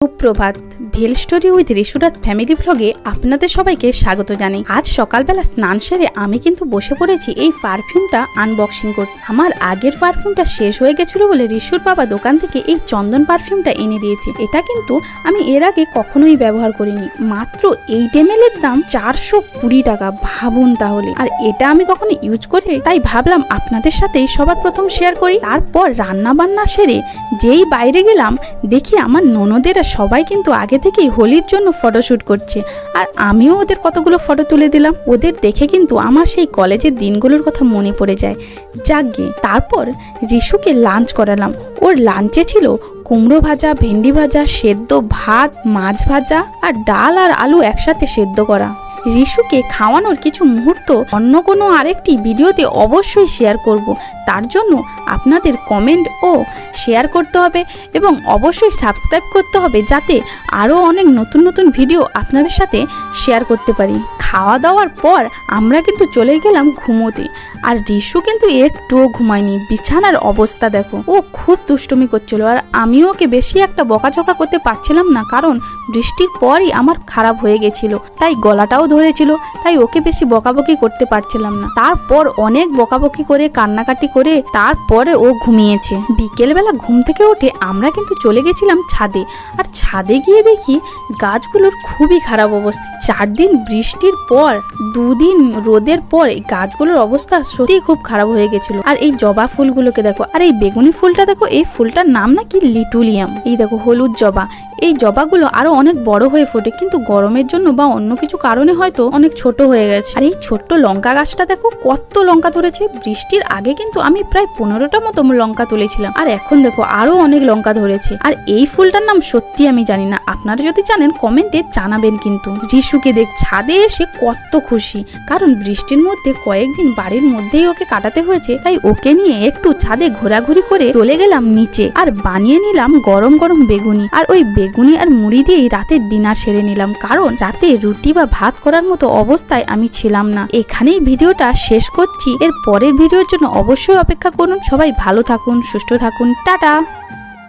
সুপ্রভাত। ভেল story with ঋষুরাজ family ভ্লগে আপনাদের সবাইকে স্বাগত জানাই। আজ সকালবেলা স্নান সেরে আমি কিন্তু বসে পড়েছি এই পারফিউমটা আনবক্সিং করতে। আমার আগের পারফিউমটা শেষ হয়ে গেছিল বলে ঋষুর বাবা দোকান থেকে এই চন্দন পারফিউমটা এনে দিয়েছে। এটা কিন্তু আমি এর আগে কখনোই ব্যবহার করিনি। মাত্র 8 ml এর দাম 420 টাকা, ভাবুন তাহলে। আর এটা আমি কখনো ইউজ করে তাই ভাবলাম আপনাদের সাথেই সবার প্রথম শেয়ার করি। তারপর রান্না বান্না সেরে যেই বাইরে গেলাম দেখি আমার ননদেরা সবাই কিন্তু আগে থেকেই হোলির জন্য ফটোশুট করছে, আর আমিও ওদের কতগুলো ফটো তুলে দিলাম। ওদের দেখে কিন্তু আমার সেই কলেজের দিনগুলোর কথা মনে পড়ে যায়। যাকগে, তারপর ঋষুকে লাঞ্চ করালাম। ওর লাঞ্চে ছিল কুমড়ো ভাজা, ভেন্ডি ভাজা, সেদ্ধ ভাত, মাছ ভাজা আর ডাল আর আলু একসাথে সেদ্ধ করা। ঋষুকে খাওয়ানোর কিছু মুহূর্ত অন্য কোনো আরেকটি ভিডিওতে অবশ্যই শেয়ার করব। তার জন্য আপনাদের কমেন্ট ও শেয়ার করতে হবে এবং অবশ্যই সাবস্ক্রাইব করতে হবে, যাতে আরও অনেক নতুন নতুন ভিডিও আপনাদের সাথে শেয়ার করতে পারি। খাওয়া দাওয়ার পর আমরা কিন্তু চলে গেলাম ঘুমোতে, আর ঋষু কিন্তু একটুও ঘুমায়নি। বিছানার অবস্থা দেখো, ও খুব দুষ্টুমি করছিল, আর আমিও ওকে বেশি একটা বকাঝকা করতে পারছিলাম না, কারণ বৃষ্টির পরই আমার খারাপ হয়ে গেছিল, তাই গলাটাও ধরেছিল, তাই ওকে বেশি বকাবকি করতে পারছিলাম না। তারপর অনেক বকাবকি করে কান্নাকাটি করে তারপরে ও ঘুমিয়েছে। বিকেলবেলা ঘুম থেকে উঠে আমরা কিন্তু চলে গেছিলাম ছাদে, আর ছাদে গিয়ে দেখি গাছগুলোর খুবই খারাপ অবস্থা। 4 দিন বৃষ্টির পর 2 দিন রোদের পর এই গাছগুলোর অবস্থা সত্যিই খুব খারাপ হয়ে গেছিল। আর এই জবা ফুলগুলোকে দেখো, আর এই বেগুনি ফুলটা দেখো, এই ফুলটার নাম নাকি লিটুলিয়াম। এই দেখো হলুদ জবা। এই জবাগুলো আরো অনেক বড় হয়ে ফোটে, কিন্তু গরমের জন্য বা অন্য কিছু কারণে হয়তো অনেক ছোট হয়ে গেছে। আর এই ছোট্ট লঙ্কা গাছটা দেখো কত লঙ্কা ধরেছে। বৃষ্টির আগে কিন্তু আমি প্রায় 15টা মতো লঙ্কা তুলেছিলাম, আর এখন দেখো আরো অনেক লঙ্কা ধরেছে। আর এই ফুলটার নাম সত্যি আমি জানি না, আপনারা যদি জানেন কমেন্টে জানাবেন। কিন্তু ঋষুকে দেখ ছাদে এসে কত খুশি, কারণ বৃষ্টির মধ্যে কয়েকদিন বাড়ির মধ্যেই ওকে কাটাতে হয়েছে, তাই ওকে নিয়ে একটু ছাদে ঘোরাঘুরি করে চলে গেলাম নিচে, আর বানিয়ে নিলাম গরম গরম বেগুনি। আর ওই বেগুনি আর মুড়ি দিয়েই রাতের ডিনার সেরে নিলাম, কারণ রাতে রুটি বা ভাত করার মতো অবস্থায় আমি ছিলাম না। এখানেই ভিডিওটা শেষ করছি। এর পরের ভিডিওর জন্য অবশ্যই অপেক্ষা করুন। সবাই ভালো থাকুন, সুস্থ থাকুন, টাটা।